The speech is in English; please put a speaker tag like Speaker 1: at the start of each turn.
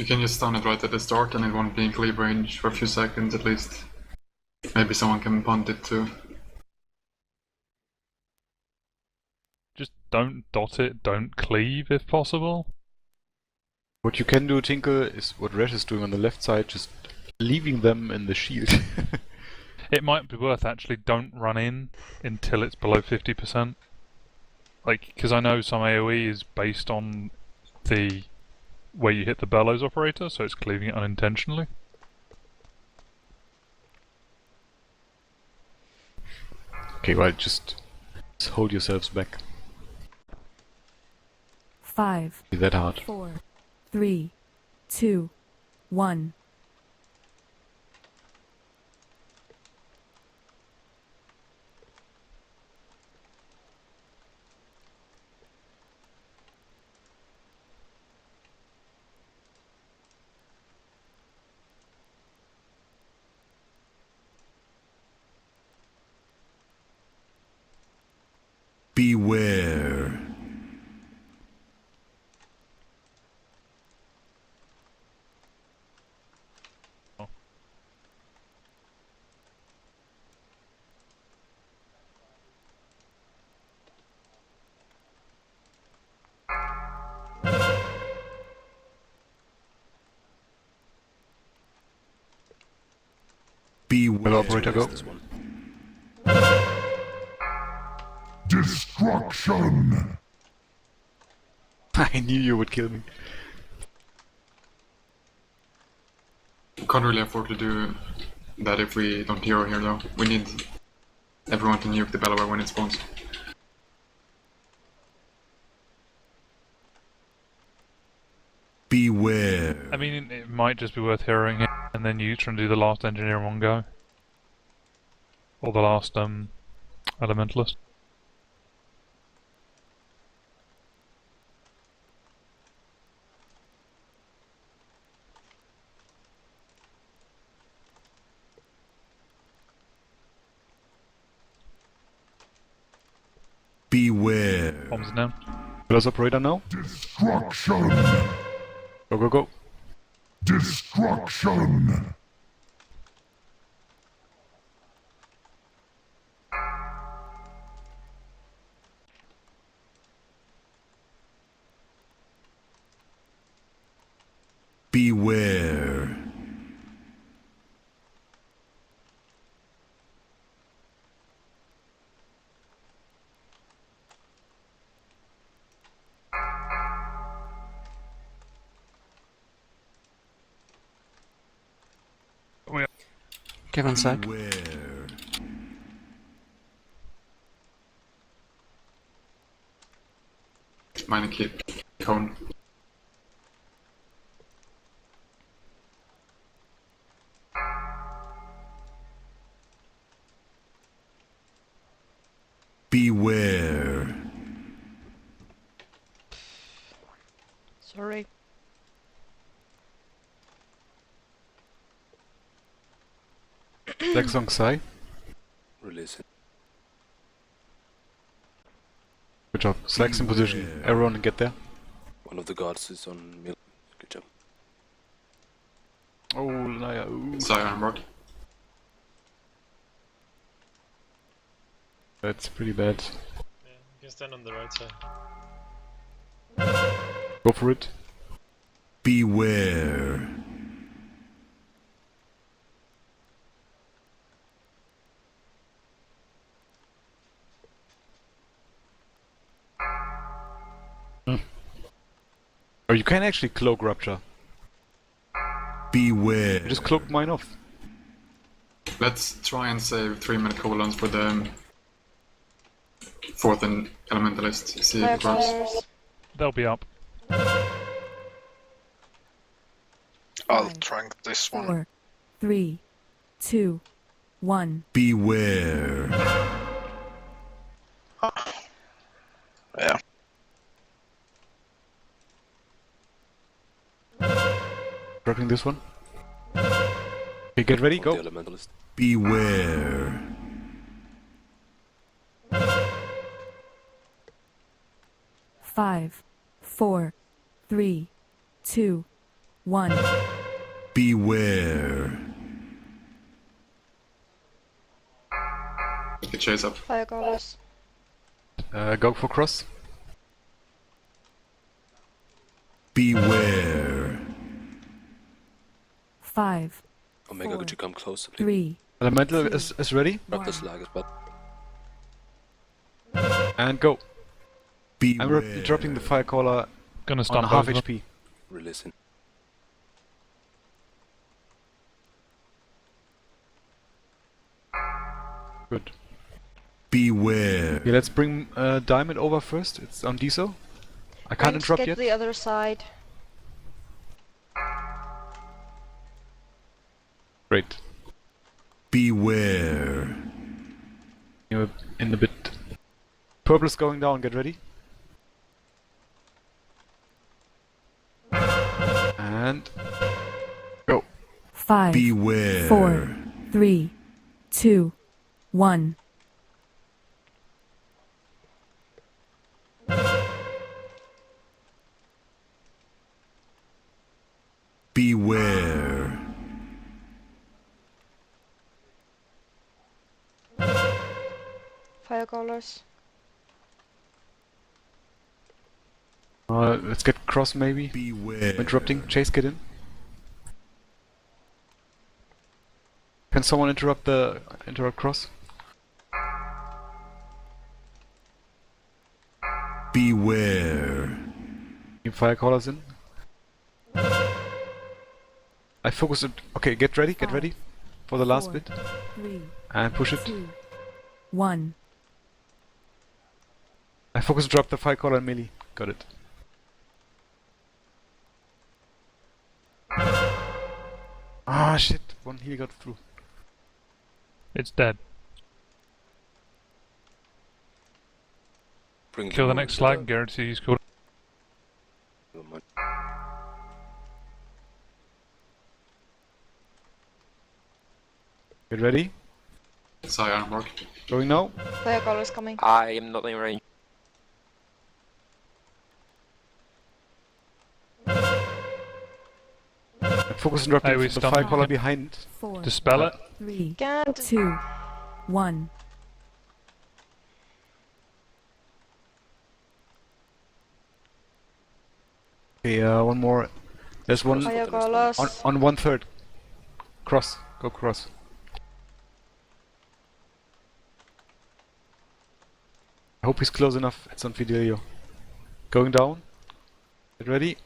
Speaker 1: You can just stun it right at the start and it won't be in cleave range for a few seconds at least. Maybe someone can punt it too.
Speaker 2: Just don't dot it, don't cleave if possible.
Speaker 3: What you can do, Tinker, is what Resh is doing on the left side, just leaving them in the shield.
Speaker 2: It might be worth actually don't run in until it's below 50%. Like, because I know some AoE is based on the where you hit the bellows operator, so it's cleaving it unintentionally.
Speaker 3: Okay, well, just hold yourselves back.
Speaker 4: 5,
Speaker 3: Be that hard.
Speaker 4: 4, 3, 2, 1.
Speaker 5: Beware.
Speaker 2: Oh.
Speaker 3: Well, operator, go.
Speaker 5: Destruction.
Speaker 3: I knew you would kill me.
Speaker 1: Can't really afford to do that if we don't hero here though. We need everyone to nuke the Bellower when it spawns.
Speaker 5: Beware.
Speaker 2: I mean, it might just be worth heroing it, and then you try and do the last engineer in one go. Or the last, elementalist.
Speaker 5: Beware.
Speaker 2: Bombs down.
Speaker 3: Plus operator now.
Speaker 5: Destruction.
Speaker 3: Go, go, go.
Speaker 5: Destruction. Beware.
Speaker 6: Okay, one sec.
Speaker 5: Beware.
Speaker 1: Mine and keep cone.
Speaker 5: Beware.
Speaker 7: Sorry.
Speaker 3: Flex on Xai.
Speaker 6: Release it.
Speaker 3: Good job. Slacks in position. Everyone get there.
Speaker 6: One of the guards is on me. Good job.
Speaker 3: Oh, Naya. Ooh.
Speaker 1: Sire Armrock.
Speaker 3: That's pretty bad.
Speaker 8: Yeah, you can stand on the right side.
Speaker 3: Go for it.
Speaker 5: Beware.
Speaker 3: Oh, you can actually cloak Rupture.
Speaker 5: Beware.
Speaker 3: You just cloak mine off.
Speaker 1: Let's try and save 3-minute cooldowns for the 4th and Elementalist. See if it works.
Speaker 7: Firefighters.
Speaker 2: They'll be up.
Speaker 9: I'll
Speaker 4: 5,
Speaker 9: trank this one.
Speaker 4: 4, 3, 2, 1.
Speaker 5: Beware.
Speaker 9: Yeah.
Speaker 3: Dropping this one. Okay, get ready,
Speaker 6: On
Speaker 3: go.
Speaker 6: the elementalist.
Speaker 5: Beware.
Speaker 4: 5, 4, 3, 2, 1.
Speaker 5: Beware.
Speaker 1: We can chase up.
Speaker 7: Fire colors.
Speaker 3: Go for cross.
Speaker 5: Beware.
Speaker 4: 5,
Speaker 6: Omega,
Speaker 4: Four.
Speaker 6: could you come closer, please?
Speaker 4: 3,
Speaker 3: Elemental
Speaker 4: Two.
Speaker 3: is ready.
Speaker 6: Drop the
Speaker 4: 1.
Speaker 6: slag as well.
Speaker 3: And go.
Speaker 5: Beware.
Speaker 3: I'm dropping the fire caller
Speaker 2: Gonna
Speaker 3: on
Speaker 2: stun
Speaker 3: half
Speaker 2: both of them.
Speaker 3: HP.
Speaker 6: Releasing.
Speaker 3: Good.
Speaker 5: Beware.
Speaker 3: Okay, let's bring Diamond over first. It's on Deso. I can't
Speaker 7: Ranks,
Speaker 3: interrupt
Speaker 7: get
Speaker 3: yet.
Speaker 7: the other side.
Speaker 3: Great.
Speaker 5: Beware.
Speaker 3: You're in a bit. Purple's going down. Get ready. And go.
Speaker 4: 5,
Speaker 5: Beware.
Speaker 4: 4, 3, 2, 1.
Speaker 5: Beware.
Speaker 7: Fire colors.
Speaker 3: Let's get cross maybe.
Speaker 5: Beware.
Speaker 3: Interrupting. Chase, get in. Can someone interrupt cross?
Speaker 5: Beware.
Speaker 3: New fire callers in. I focus it. Okay, get ready. Get
Speaker 4: 5,
Speaker 3: ready for the last
Speaker 4: 4,
Speaker 3: bit
Speaker 4: 3,
Speaker 3: and push it.
Speaker 4: 2, 1.
Speaker 3: I focus drop the fire caller and melee. Got it. Ah shit! One heal got through.
Speaker 2: It's dead.
Speaker 6: Bring
Speaker 2: Kill the
Speaker 6: them
Speaker 2: next
Speaker 6: over
Speaker 2: slag,
Speaker 6: to
Speaker 2: guarantee he's killed.
Speaker 6: the- Never mind.
Speaker 3: Get ready.
Speaker 1: Sai Armborg.
Speaker 3: Going now.
Speaker 7: Fire colors coming.
Speaker 10: I am not in range.
Speaker 3: Focus dropping
Speaker 2: Hey, we
Speaker 3: the
Speaker 2: stunned
Speaker 3: fire
Speaker 2: him.
Speaker 3: caller behind.
Speaker 4: 4,
Speaker 2: Dispel it.
Speaker 4: 3,
Speaker 7: Can't.
Speaker 4: 2, 1.
Speaker 3: Okay, one more. There's one
Speaker 7: Fire colors.
Speaker 3: on 1/3. Cross. Go cross. I hope he's close enough. It's on Fidelio. Going down. Get ready.